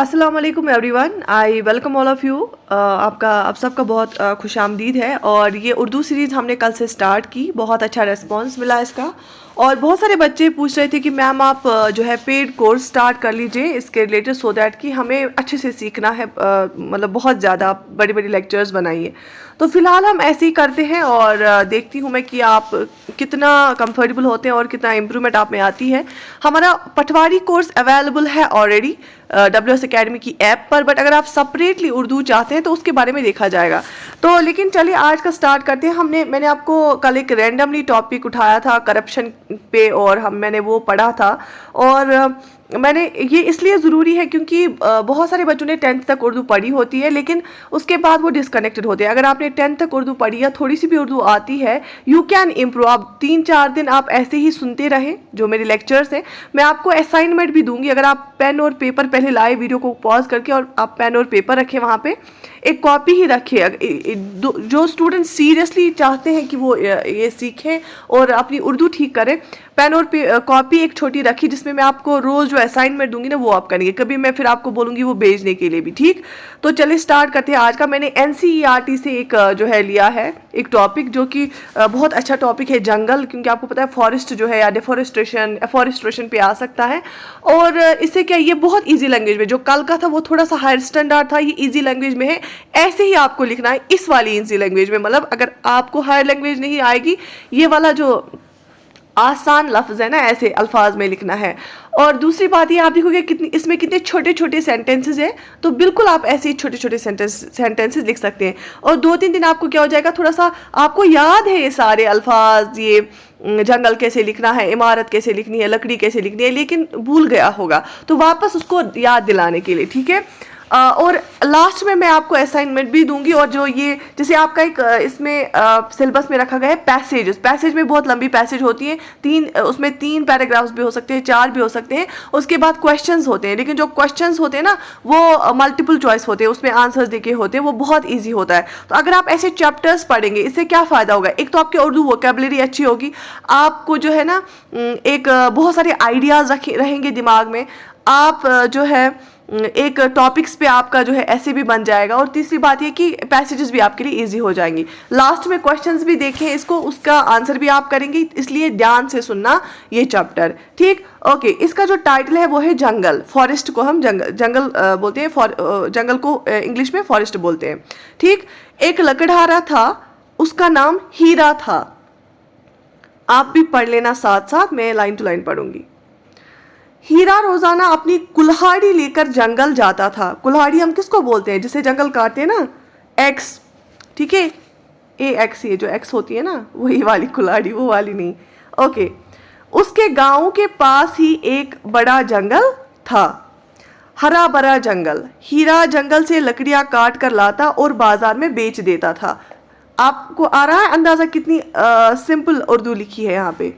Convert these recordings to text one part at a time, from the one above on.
अस्सलाम वालेकुम everyone, I welcome all of you. आप सबका बहुत खुशामदीद है। और ये उर्दू सीरीज़ हमने कल से स्टार्ट की, बहुत अच्छा रिस्पांस मिला इसका। और बहुत सारे बच्चे पूछ रहे थे कि मैम आप जो है पेड कोर्स स्टार्ट कर लीजिए इसके रिलेटेड, सो दैट कि हमें अच्छे से सीखना है, मतलब बहुत ज़्यादा बड़ी बड़ी लेक्चर्स बनाइए। तो फ़िलहाल हम ऐसे ही करते हैं और देखती हूँ मैं कि आप कितना कंफर्टेबल होते हैं और कितना इम्प्रूवमेंट आप में आती है। हमारा पटवारी कोर्स अवेलेबल है ऑलरेडी WS अकेडमी की ऐप पर, बट अगर आप सेपरेटली उर्दू चाहते हैं तो उसके बारे में देखा जाएगा। तो लेकिन चलिए आज का स्टार्ट करते हैं। मैंने आपको कल एक रैंडमली टॉपिक उठाया था करप्शन पे, और मैंने वो पढ़ा था। और मैंने ये इसलिए ज़रूरी है क्योंकि बहुत सारे बच्चों ने 10th तक उर्दू पढ़ी होती है, लेकिन उसके बाद वो डिसकनेक्टेड होते हैं। अगर आपने 10th तक उर्दू पढ़ी या थोड़ी सी भी उर्दू आती है, यू कैन इम्प्रूव। आप 3-4 दिन आप ऐसे ही सुनते रहें जो मेरे लेक्चर्स हैं। मैं आपको असाइनमेंट भी दूंगी, अगर आप पेन और पेपर पहले लाए, वीडियो को पॉज करके, और आप पेन और पेपर रखें, वहाँ पे एक कॉपी ही रखिए। जो स्टूडेंट सीरियसली चाहते हैं कि वो ये सीखें और अपनी उर्दू ठीक करें, पेन और कॉपी एक छोटी रखी जिसमें मैं आपको रोज़ जो असाइनमेंट दूंगी ना वो आप करेंगे। कभी मैं फिर आपको बोलूँगी वो भेजने के लिए भी, ठीक। तो चलिए स्टार्ट करते हैं आज का। मैंने NCERT से एक जो है लिया है एक टॉपिक, जो कि बहुत अच्छा टॉपिक है, जंगल। क्योंकि आपको पता है फॉरेस्ट जो है या एफॉरेस्ट्रेशन पे आ सकता है। और इससे क्या, ये बहुत ईजी लैंग्वेज में, जो कल का था वो थोड़ा सा हायर स्टैंडर्ड था, ये ईजी लैंग्वेज में है। ऐसे ही आपको लिखना है इस वाली ईजी लैंग्वेज में। मतलब अगर आपको हायर लैंग्वेज नहीं आएगी, ये वाला जो आसान लफ्ज़ है ना, ऐसे अल्फाज में लिखना है। और दूसरी बात ये, आप देखोगे इसमें कितने छोटे छोटे सेंटेंसेस हैं, तो बिल्कुल आप ऐसे ही छोटे छोटे सेंटेंसेस लिख सकते हैं। और 2-3 दिन आपको क्या हो जाएगा, थोड़ा सा आपको याद है ये सारे अल्फाज, ये जंगल कैसे लिखना है, इमारत कैसे लिखनी है, लकड़ी कैसे लिखनी है, लेकिन भूल गया होगा, तो वापस उसको याद दिलाने के लिए, ठीक है। और लास्ट में मैं आपको असाइनमेंट भी दूंगी। और जो ये जैसे आपका एक इसमें सिलेबस में रखा गया है पैसेज में बहुत लंबी पैसेज होती है, उसमें 3 पैराग्राफ्स भी हो सकते हैं, 4 भी हो सकते हैं। उसके बाद क्वेश्चंस होते हैं, लेकिन जो क्वेश्चंस होते हैं ना वो मल्टीपल चॉइस होते हैं, उसमें आंसर्स देके होते हैं, वो बहुत ईजी होता है। तो अगर आप ऐसे चैप्टर्स पढ़ेंगे, इससे क्या फ़ायदा होगा, एक तो आपकी उर्दू वोकेबलरी अच्छी होगी, आपको जो है ना एक बहुत सारे आइडियाज़ रहेंगे दिमाग में, आप जो है एक टॉपिक्स पे आपका जो है ऐसे भी बन जाएगा। और तीसरी बात ये कि पैसेजेस भी आपके लिए इजी हो जाएंगी। लास्ट में क्वेश्चंस भी देखें इसको, उसका आंसर भी आप करेंगे, इसलिए ध्यान से सुनना ये चैप्टर, ठीक। ओके, इसका जो टाइटल है वो है जंगल। फॉरेस्ट को हम जंगल बोलते हैं, जंगल को इंग्लिश में फॉरेस्ट बोलते हैं, ठीक। एक लकड़हारा था, उसका नाम हीरा था। आप भी पढ़ लेना साथ साथ, मैं लाइन टू लाइन पढ़ूंगी। हीरा रोजाना अपनी कुल्हाड़ी लेकर जंगल जाता था। कुल्हाड़ी हम किसको बोलते हैं, जिसे जंगल काटते हैं ना, एक्स, ठीक है, AX, ये जो एक्स होती है ना वही वाली कुल्हाड़ी, वो वाली नहीं, ओके। उसके गांव के पास ही एक बड़ा जंगल था, हरा भरा जंगल। हीरा जंगल से लकड़ियां काट कर लाता और बाजार में बेच देता था। आपको आ रहा है अंदाजा कितनी सिंपल उर्दू लिखी है यहाँ पे।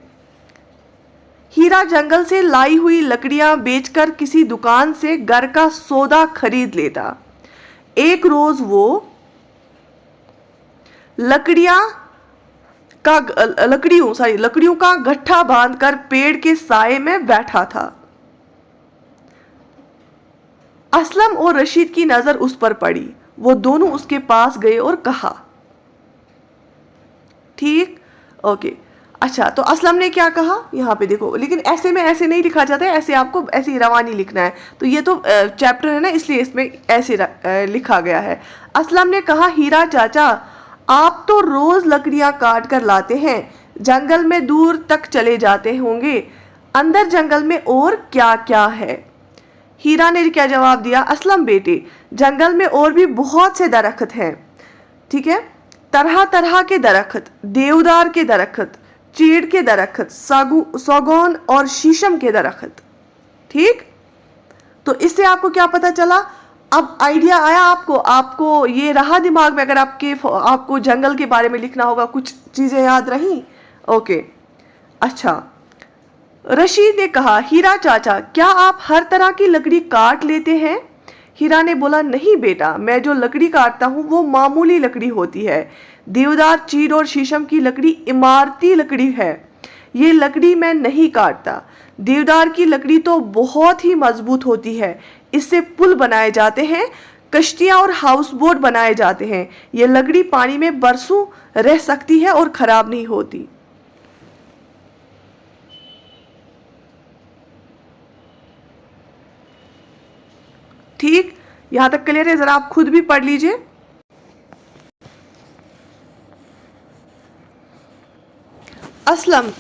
हीरा जंगल से लाई हुई लकड़ियां बेचकर किसी दुकान से घर का सौदा खरीद लेता। एक रोज वो लकड़ियों का गट्ठा बांधकर पेड़ के साए में बैठा था। असलम और रशीद की नजर उस पर पड़ी। वो दोनों उसके पास गए और कहा, ठीक, ओके। अच्छा, तो असलम ने क्या कहा यहाँ पे देखो, लेकिन ऐसे में ऐसे नहीं लिखा जाता है, ऐसे आपको ऐसे रवानी लिखना है। तो ये तो चैप्टर है ना, इसलिए इसमें ऐसे लिखा गया है। असलम ने कहा, हीरा चाचा, आप तो रोज लकड़ियां काट कर लाते हैं, जंगल में दूर तक चले जाते होंगे, अंदर जंगल में और क्या क्या है। हीरा ने क्या जवाब दिया, असलम बेटे, जंगल में और भी बहुत से दरख्त हैं, ठीक है, तरह तरह के दरख्त, देवदार के दरख्त, चीड़ के दरख्त, सागौन और शीशम के दरख्त, ठीक। तो इससे आपको क्या पता चला, अब आइडिया आया आपको ये रहा दिमाग में। अगर आपको जंगल के बारे में लिखना होगा, कुछ चीजें याद रही, ओके। अच्छा, रशीद ने कहा, हीरा चाचा, क्या आप हर तरह की लकड़ी काट लेते हैं। हीरा ने बोला, नहीं बेटा, मैं जो लकड़ी काटता हूँ वो मामूली लकड़ी होती है। देवदार, चीड़ और शीशम की लकड़ी इमारती लकड़ी है, ये लकड़ी मैं नहीं काटता। देवदार की लकड़ी तो बहुत ही मजबूत होती है, इससे पुल बनाए जाते हैं, कश्तियां और हाउस बोट बनाए जाते हैं। ये लकड़ी पानी में बरसों रह सकती है और खराब नहीं होती। ठीक, यहां तक क्लियर है? जरा आप खुद भी पढ़ लीजिए। असलम,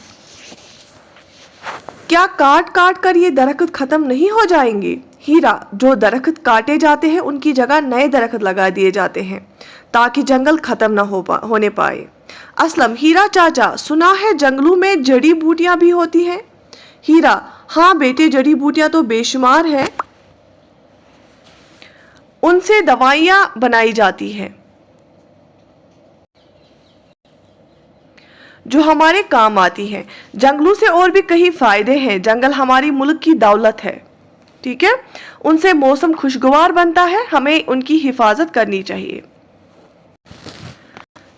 क्या काट काट कर ये दरख्त खत्म नहीं हो जाएंगे? हीरा, जो दरख्त काटे जाते हैं उनकी जगह नए दरख्त लगा दिए जाते हैं ताकि जंगल खत्म ना होने पाए। असलम, हीरा चाचा, सुना है जंगलों में जड़ी बूटियां भी होती हैं? हीरा, हाँ बेटे, जड़ी बूटियां तो बेशुमार हैं, उनसे दवाइयां बनाई जाती हैं जो हमारे काम आती हैं। जंगलों से और भी कई फायदे हैं। जंगल हमारी मुल्क की दौलत है, ठीक है? उनसे मौसम खुशगवार बनता है, हमें उनकी हिफाजत करनी चाहिए।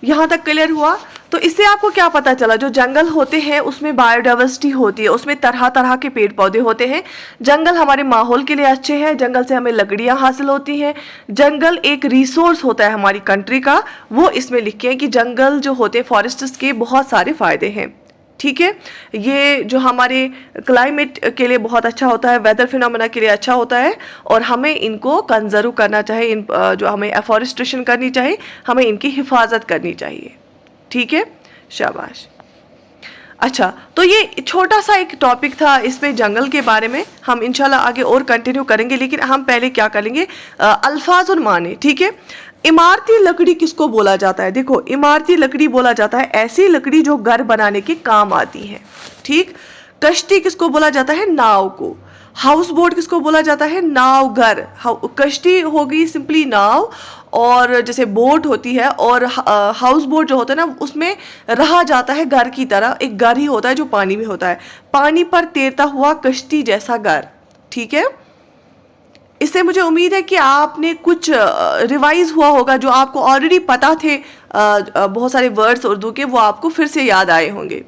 यहाँ तक क्लियर हुआ? तो इससे आपको क्या पता चला? जो जंगल होते हैं उसमें बायोडाइवर्सिटी होती है, उसमें तरह तरह के पेड़ पौधे होते हैं। जंगल हमारे माहौल के लिए अच्छे हैं, जंगल से हमें लकड़ियां हासिल होती हैं। जंगल एक रिसोर्स होता है हमारी कंट्री का, वो इसमें लिखे हैं कि जंगल जो होते हैं फॉरेस्ट्स के बहुत सारे फायदे हैं, ठीक है? ये जो हमारे क्लाइमेट के लिए बहुत अच्छा होता है, वेदर फिनोमेना के लिए अच्छा होता है, और हमें इनको कंजर्व करना चाहिए। इन जो हमें एफॉरेस्टेशन करनी चाहिए, हमें इनकी हिफाजत करनी चाहिए, ठीक है? शाबाश। अच्छा, तो ये छोटा सा एक टॉपिक था इसमें जंगल के बारे में। हम इंशाल्लाह आगे और कंटिन्यू करेंगे, लेकिन हम पहले क्या करेंगे, अल्फाज और माने, ठीक है? इमारती लकड़ी किसको बोला जाता है? देखो, इमारती लकड़ी बोला जाता है ऐसी लकड़ी जो घर बनाने के काम आती है, ठीक? कश्ती किसको बोला जाता है? नाव को। हाउस बोट किसको बोला जाता है? नाव घर। कश्ती होगी सिंपली नाव, और जैसे बोट होती है, और हाउस बोट जो होता है ना, उसमें रहा जाता है घर की तरह, एक घर ही होता है जो पानी में होता है, पानी पर तैरता हुआ कश्ती जैसा घर, ठीक है? इससे मुझे उम्मीद है कि आपने कुछ रिवाइज हुआ होगा, जो आपको ऑलरेडी पता थे, बहुत सारे वर्ड्स उर्दू के, वो आपको फिर से याद आए होंगे,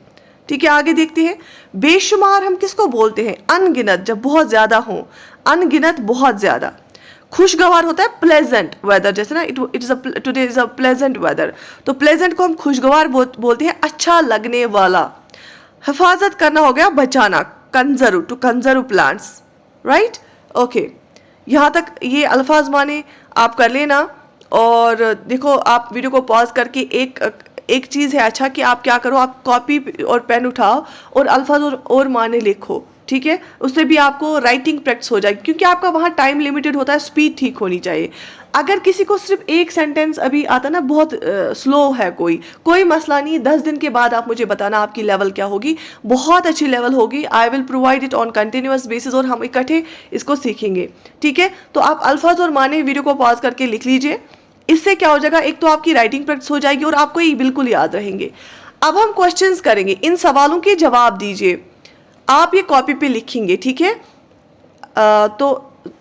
ठीक है? आगे देखते हैं। बेशुमार हम किसको बोलते हैं? अनगिनत, जब बहुत ज्यादा हो, अनगिनत, बहुत ज्यादा। खुशगवार होता है प्लेजेंट वेदर, जैसे ना today is a pleasant weather, तो प्लेजेंट को हम खुशगवार बोलते हैं, अच्छा लगने वाला। हिफाजत करना हो गया बचाना, conserve, to conserve plants, right? Okay, यहाँ तक ये अल्फाज माने आप कर लेना। और देखो, आप वीडियो को पॉज करके एक चीज़ है अच्छा कि आप क्या करो, आप कॉपी और पेन उठाओ और अल्फाज और माने लिखो, ठीक है? उससे भी आपको राइटिंग प्रैक्टिस हो जाएगी, क्योंकि आपका वहाँ टाइम लिमिटेड होता है, स्पीड ठीक होनी चाहिए। अगर किसी को सिर्फ एक सेंटेंस अभी आता ना, बहुत स्लो है, कोई मसला नहीं, 10 दिन के बाद आप मुझे बताना आपकी लेवल क्या होगी। बहुत अच्छी लेवल होगी, I will provide it on continuous basis, और हम इकट्ठे इसको सीखेंगे, ठीक है? तो आप अल्फाज और माने वीडियो को पॉज करके लिख लीजिए। इससे क्या हो जाएगा, एक तो आपकी राइटिंग प्रैक्टिस हो जाएगी और आपको ये बिल्कुल याद रहेंगे। अब हम क्वेश्चंस करेंगे, इन सवालों के जवाब दीजिए। आप ये कॉपी पे लिखेंगे, ठीक है? तो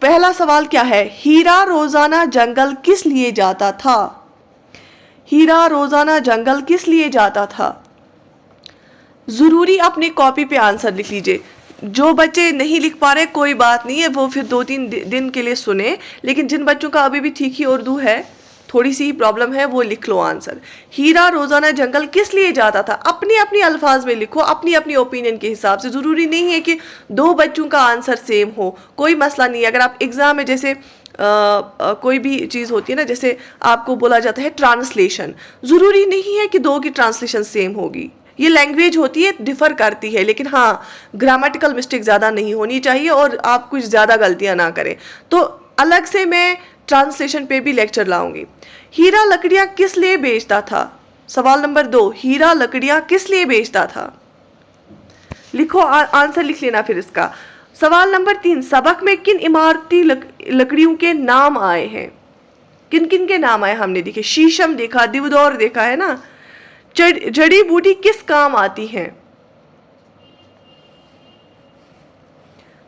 पहला सवाल क्या है? हीरा रोजाना जंगल किस लिए जाता था? हीरा रोजाना जंगल किस लिए जाता था? जरूरी अपनी कॉपी पे आंसर लिख लीजिए। जो बच्चे नहीं लिख पा रहे कोई बात नहीं है, वो फिर 2-3 दिन के लिए सुने, लेकिन जिन बच्चों का अभी भी ठीक ही उर्दू है, थोड़ी सी प्रॉब्लम है, वो लिख लो आंसर। हीरा रोजाना जंगल किस लिए जाता था? अपनी अपनी अल्फाज में लिखो, अपनी अपनी ओपिनियन के हिसाब से। जरूरी नहीं है कि 2 बच्चों का आंसर सेम हो, कोई मसला नहीं है। अगर आप एग्जाम में जैसे कोई भी चीज़ होती है ना, जैसे आपको बोला जाता है ट्रांसलेशन, ज़रूरी नहीं है कि 2 की ट्रांसलेशन सेम होगी। ये लैंग्वेज होती है, डिफर करती है, लेकिन हाँ, ग्रामेटिकल मिस्टेक ज़्यादा नहीं होनी चाहिए और आप कुछ ज़्यादा गलतियाँ ना करें। तो अलग से मैं ट्रांसलेशन पे भी लेक्चर लाऊंगी। हीरा लकड़ियाँ किस लिए बेचता था? सवाल नंबर 2, हीरा लकड़ियाँ किस लिए बेचता था? लिखो, आंसर लिख लेना फिर इसका। सवाल नंबर 3, सबक में किन इमारती लकड़ियों के नाम आए हैं? किन किन के नाम आए हमने देखे? शीशम देखा, दिवदौर देखा है ना। जड़ी बूटी किस काम आती है?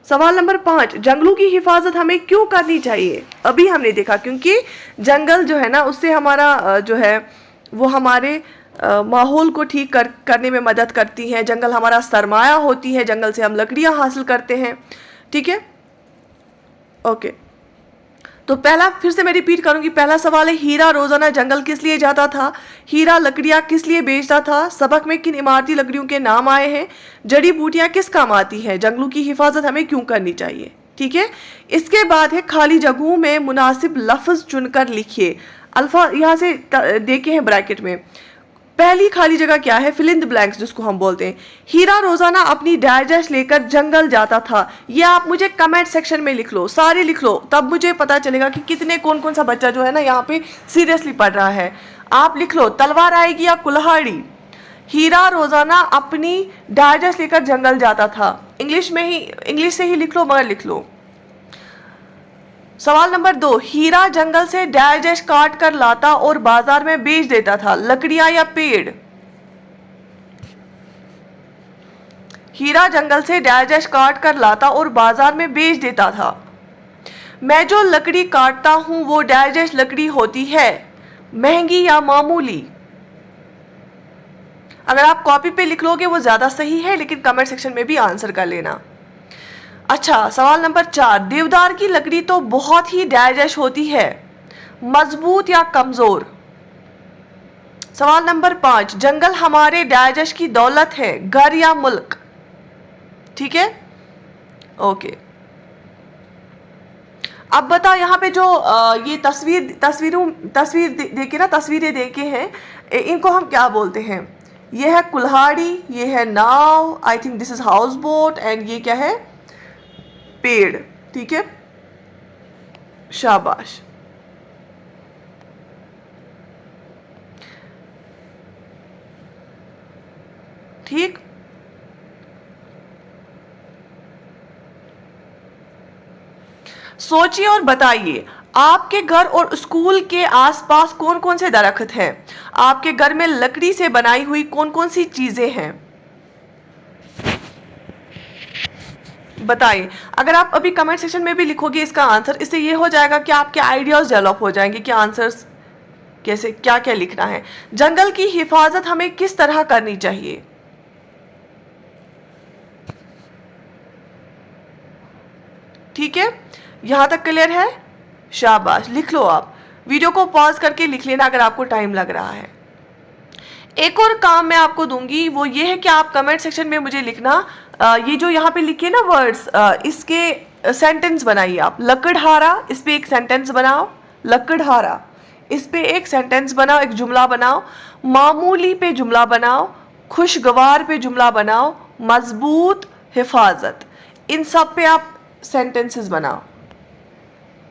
सवाल नंबर 5, जंगलों की हिफाजत हमें क्यों करनी चाहिए? अभी हमने देखा क्योंकि जंगल जो है ना, उससे हमारा जो है वो हमारे माहौल को ठीक करने में मदद करती हैं। जंगल हमारा सरमाया होती है, जंगल से हम लकड़ियाँ हासिल करते हैं। ठीक है, ओके। तो पहला फिर से मैं रिपीट करूंगी, पहला सवाल है हीरा रोजाना जंगल किस लिए जाता था? हीरा लकड़ियां किस लिए बेचता था? सबक में किन इमारती लकड़ियों के नाम आए हैं? जड़ी बूटियां किस काम आती हैं? जंगलों की हिफाजत हमें क्यों करनी चाहिए? ठीक है, इसके बाद है खाली जगहों में मुनासिब लफ्ज चुनकर लिखिए। अल्फा यहाँ से देखे हैं ब्रैकेट में। पहली खाली जगह क्या है? फिल इन द ब्लैंक्स, जिसको हम बोलते हैं। हीरा रोजाना अपनी डाइजेस्ट लेकर जंगल जाता था। ये आप मुझे कमेंट सेक्शन में लिख लो, सारे लिख लो, तब मुझे पता चलेगा कि कितने कौन कौन सा बच्चा जो है ना यहाँ पे सीरियसली पढ़ रहा है। आप लिख लो तलवार आएगी या कुल्हाड़ी। हीरा रोजाना अपनी डाइजेस्ट लेकर जंगल जाता था। इंग्लिश से ही लिख लो, मगर लिख लो। सवाल नंबर 2, हीरा जंगल से डाइजेस्ट काट कर लाता और बाजार में बेच देता था। लकड़ियां या पेड़? हीरा जंगल से डाइजेस्ट काट कर लाता और बाजार में बेच देता था। मैं जो लकड़ी काटता हूं वो डाइजेस्ट लकड़ी होती है, महंगी या मामूली? अगर आप कॉपी पे लिख लोगे वो ज्यादा सही है, लेकिन कमेंट सेक्शन में भी आंसर कर लेना। अच्छा, सवाल नंबर 4, देवदार की लकड़ी तो बहुत ही डाइजेस्ट होती है, मजबूत या कमजोर? सवाल नंबर 5, जंगल हमारे डाइजेस्ट की दौलत है, घर या मुल्क? ठीक है, ओके। अब बता, यहाँ पे जो ये तस्वीरें देखे हैं, इनको हम क्या बोलते हैं? ये है कुल्हाड़ी, ये है नाव, I think this is house boat, and ये क्या है? पेड़। ठीक है, शाबाश। ठीक, सोचिए और बताइए, आपके घर और स्कूल के आसपास कौन कौन से दरख्त हैं? आपके घर में लकड़ी से बनाई हुई कौन कौन सी चीजें हैं? बताइए। अगर आप अभी कमेंट सेक्शन में भी लिखोगे इसका आंसर, इससे ये हो जाएगा कि आपके आइडियाज डेवलप हो जाएंगे कि आंसर्स कैसे, क्या क्या लिखना है। जंगल की हिफाजत हमें किस तरह करनी चाहिए? ठीक है, यहां तक क्लियर है? शाबाश, लिख लो। आप वीडियो को पॉज करके लिख लेना अगर आपको टाइम लग रहा है। एक और काम मैं आपको दूंगी, वो ये है कि आप कमेंट सेक्शन में मुझे लिखना, ये जो यहाँ पे लिखे ना वर्ड्स, इसके सेंटेंस बनाइए आप। लकड़हारा, इस पे एक सेंटेंस बनाओ। लकड़हारा, इस पे एक सेंटेंस बनाओ, एक जुमला बनाओ। मामूली पे जुमला बनाओ। खुशगवार पे जुमला बनाओ। मजबूत, हिफाजत, इन सब पे आप सेंटेंसेस बनाओ।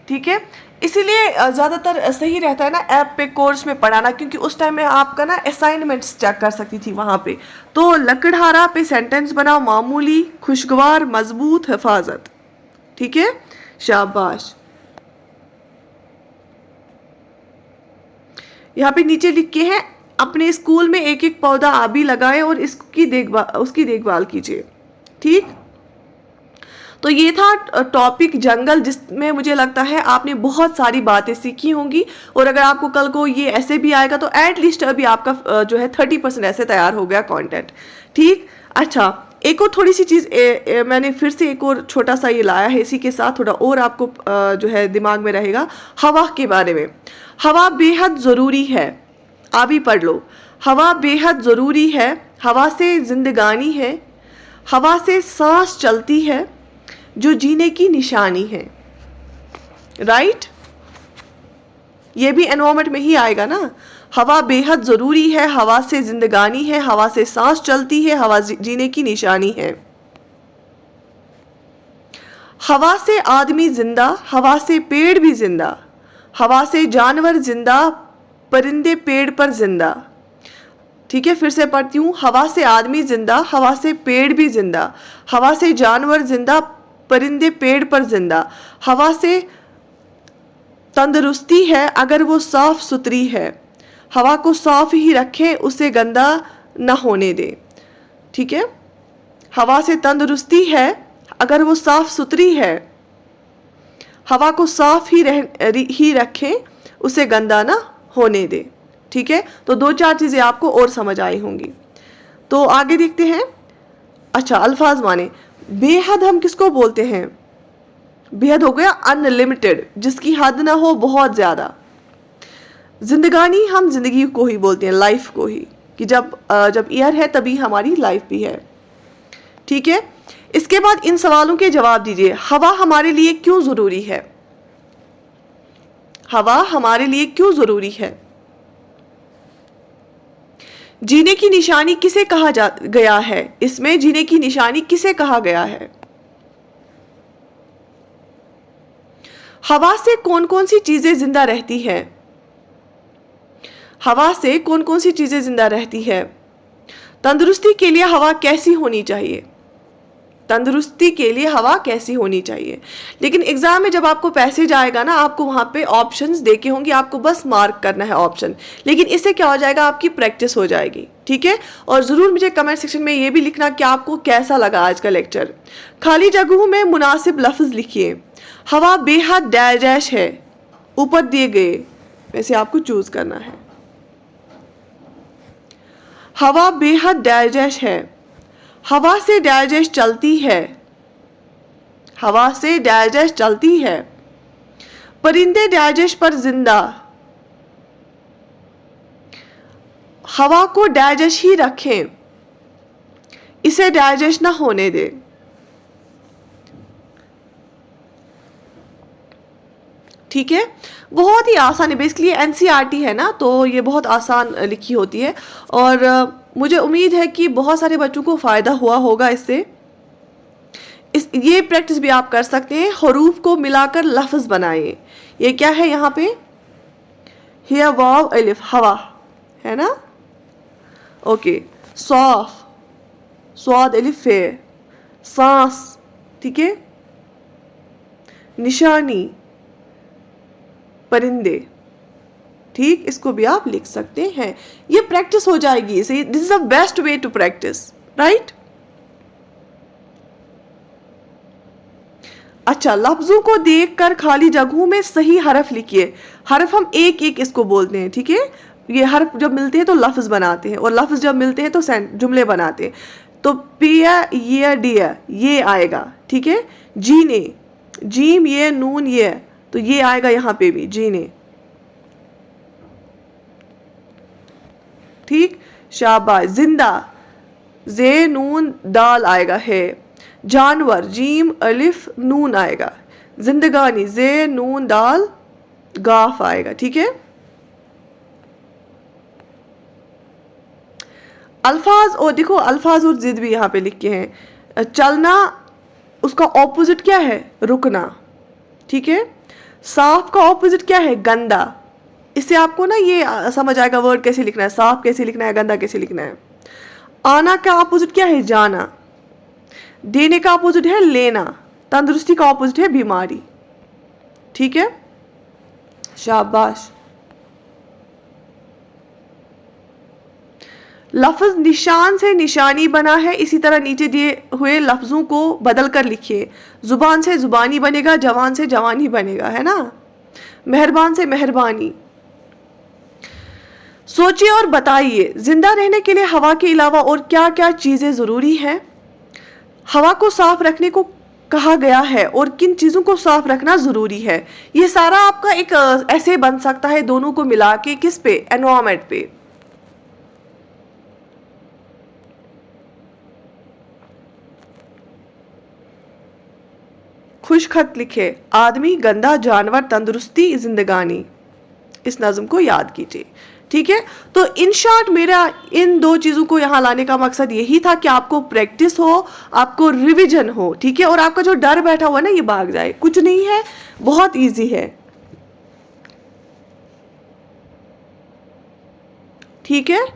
ठीक है, इसीलिए ज़्यादातर सही रहता है ना ऐप पे कोर्स में पढ़ाना, क्योंकि उस टाइम में आपका ना असाइनमेंट्स चेक कर सकती थी वहाँ पे। तो लकड़हारा पे सेंटेंस बनाओ, मामूली, खुशगवार, मजबूत, हिफाजत। ठीक है, शाबाश। यहाँ पे नीचे लिखे हैं, अपने स्कूल में एक एक पौधा आप भी लगाएं और उसकी देखभाल कीजिए। ठीक, तो ये था टॉपिक जंगल, जिसमें मुझे लगता है आपने बहुत सारी बातें सीखी होंगी। और अगर आपको कल को ये ऐसे भी आएगा तो एटलीस्ट अभी आपका जो है 30% ऐसे तैयार हो गया कंटेंट। ठीक, अच्छा, एक और थोड़ी सी चीज़ मैंने फिर से एक और छोटा सा ये लाया है, इसी के साथ थोड़ा और आपको जो है दिमाग में रहेगा। हवा के बारे में, हवा बेहद ज़रूरी है, आप ही पढ़ लो। हवा बेहद ज़रूरी है, हवा से जिंदगानी है, हवा से सांस चलती है, जो जीने की निशानी है। राइट, ये भी एनवायरमेंट में ही आएगा ना। हवा बेहद जरूरी है, हवा से जिंदगानी है, हवा से सांस चलती है, हवा जीने की निशानी है। हवा से आदमी जिंदा, हवा से पेड़ भी जिंदा, हवा से जानवर जिंदा, परिंदे पेड़ पर जिंदा। ठीक है, फिर से पढ़ती हूँ। हवा से आदमी जिंदा, हवा से पेड़ भी जिंदा, हवा से जानवर जिंदा, परिंदे पेड़ पर जिंदा। हवा से तंदुरुस्ती है अगर वो साफ सुथरी है, हवा को साफ ही रखें, उसे गंदा न होने दे। ठीक है, हवा से तंदुरुस्ती है अगर वो साफ सुथरी है, हवा को साफ ही रखें, उसे गंदा ना होने दे। ठीक है, तो 2-4 चीज़ें आपको और समझ आई होंगी। तो आगे देखते हैं। अच्छा, अल्फाज माने। बेहद हम किसको बोलते हैं? बेहद हो गया अनलिमिटेड, जिसकी हद ना हो, बहुत ज़्यादा। जिंदगानी हम जिंदगी को ही बोलते हैं, लाइफ को ही, कि जब एयर है तभी हमारी लाइफ भी है। ठीक है, इसके बाद इन सवालों के जवाब दीजिए। हवा हमारे लिए क्यों ज़रूरी है? हवा हमारे लिए क्यों ज़रूरी है? जीने की निशानी किसे कहा गया है? इसमें जीने की निशानी किसे कहा गया है? हवा से कौन कौन सी चीजें जिंदा रहती है? हवा से कौन कौन सी चीजें जिंदा रहती है? तंदुरुस्ती के लिए हवा कैसी होनी चाहिए? तंदुरुस्ती के लिए हवा कैसी होनी चाहिए? लेकिन एग्जाम में जब आपको पैसेज आएगा ना, आपको वहां पे ऑप्शंस देखे होंगे, आपको बस मार्क करना है ऑप्शन। लेकिन इससे क्या हो जाएगा, आपकी प्रैक्टिस हो जाएगी। ठीक है, और जरूर मुझे कमेंट सेक्शन में ये भी लिखना कि आपको कैसा लगा आज का लेक्चर। खाली जगहों में मुनासिब लफ्ज लिखिए। हवा बेहद डैश है, ऊपर दिए गए में से आपको चूज करना है। हवा बेहद डैश है। हवा से डैश चलती है। हवा से डैश चलती है। परिंदे डैश पर जिंदा। हवा को डैश ही रखें, इसे डैश ना होने दे। ठीक है, बहुत ही आसान है। बेसिकली एनसीईआरटी है ना, तो ये बहुत आसान लिखी होती है। और मुझे उम्मीद है कि बहुत सारे बच्चों को फ़ायदा हुआ होगा इससे। ये प्रैक्टिस भी आप कर सकते हैं। हरूफ को मिलाकर लफ्ज बनाइए। ये क्या है यहाँ पे? हिया वाव अलिफ, हवा है ना। ओके, सौफ, स्वाद अलिफ फे, सांस। ठीक है, निशानी, परिंदे। ठीक, इसको भी आप लिख सकते हैं। ये प्रैक्टिस हो जाएगी। This is the best way to practice, right. अच्छा, लफ्जों को देखकर खाली जगहों में सही हरफ लिखिए। हरफ हम एक एक इसको बोलते हैं। ठीक है, ये हरफ जब मिलते हैं तो लफ्ज बनाते हैं, और लफ्ज जब मिलते हैं तो जुमले बनाते हैं। तो पिया ये डिया, ये आएगा। ठीक है, जीने, जीम ये नून ये, तो ये आएगा यहाँ पे भी, जीने। ठीक, शाबाश। जिंदा, जे नून दाल आएगा है। जानवर, जीम अलिफ नून आएगा। जिंदगानी, जे नून दाल गाफ आएगा। ठीक है, अल्फाज, और देखो अल्फाज और जिद भी यहाँ पे लिख के हैं। चलना, उसका ऑपोजिट क्या है? रुकना। ठीक है, साफ का ऑपोजिट क्या है? गंदा। इससे आपको ना ये समझ आएगा वर्ड कैसे लिखना है, साफ कैसे लिखना है, गंदा कैसे लिखना है। आना का ऑपोजिट क्या है? जाना। देने का ऑपोजिट है लेना। तंदुरुस्ती का ऑपोजिट है बीमारी। ठीक है, शाबाश। लफ्ज निशान से निशानी बना है, इसी तरह नीचे दिए हुए लफ्जों को बदल कर लिखिए। जुबान से जुबानी बनेगा, जवान से जवानी बनेगा, है ना। मेहरबान से मेहरबानी। सोचिए और बताइए, जिंदा रहने के लिए हवा के अलावा और क्या क्या चीजें जरूरी हैं? हवा को साफ रखने को कहा गया है, और किन चीजों को साफ रखना जरूरी है? ये सारा आपका एक ऐसे बन सकता है, दोनों को मिला के। किस पे? एनवायरमेंट पे। खुश खत लिखे। आदमी, गंदा, जानवर, तंदुरुस्ती, जिंदगानी। इस नज्म को याद कीजिए। ठीक है, तो इन शॉर्ट मेरा इन दो चीजों को यहाँ लाने का मकसद यही था कि आपको प्रैक्टिस हो, आपको रिवीजन हो। ठीक है, और आपका जो डर बैठा हुआ ना, ये भाग जाए। कुछ नहीं है, बहुत इजी है। ठीक है,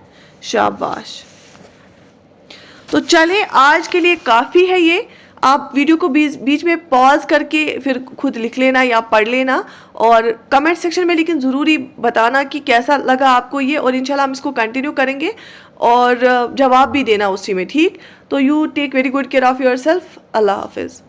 शाबाश। तो चले, आज के लिए काफी है ये। आप वीडियो को बीच में पॉज करके फिर खुद लिख लेना या पढ़ लेना, और कमेंट सेक्शन में लेकिन ज़रूरी बताना कि कैसा लगा आपको ये, और इंशाल्लाह हम इसको कंटिन्यू करेंगे, और जवाब भी देना उसी में। ठीक, तो you take very good care of yourself. अल्लाह हाफिज़।